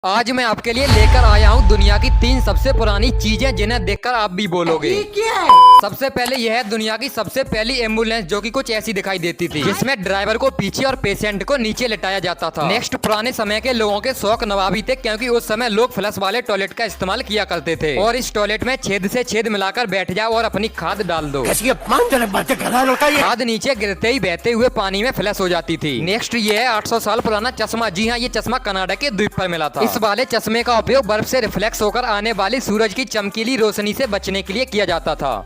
आज मैं आपके लिए लेकर आया हूँ दुनिया की 3 सबसे पुरानी चीजें जिन्हें देखकर आप भी बोलोगे। क्या है? सबसे पहले यह है दुनिया की सबसे पहली एम्बुलेंस जो कि कुछ ऐसी दिखाई देती थी, जिसमें ड्राइवर को पीछे और पेशेंट को नीचे लेटाया जाता था। नेक्स्ट, पुराने समय के लोगों के शौक नवाबी थे, क्योंकि उस समय लोग फ्लश वाले टॉयलेट का इस्तेमाल किया करते थे और इस टॉयलेट में छेद से छेद मिलाकर बैठ जाओ और अपनी खाद डाल दो। खाद नीचे गिरते ही बहते हुए पानी में फ्लश हो जाती थी। नेक्स्ट, ये है 800 साल पुराना चश्मा। जी हाँ, ये चश्मा कनाडा के द्वीप पर मिला था। इस वाले चश्मे का उपयोग बर्फ से रिफ्लेक्स होकर आने वाली सूरज की चमकीली रोशनी से बचने के लिए किया जाता था।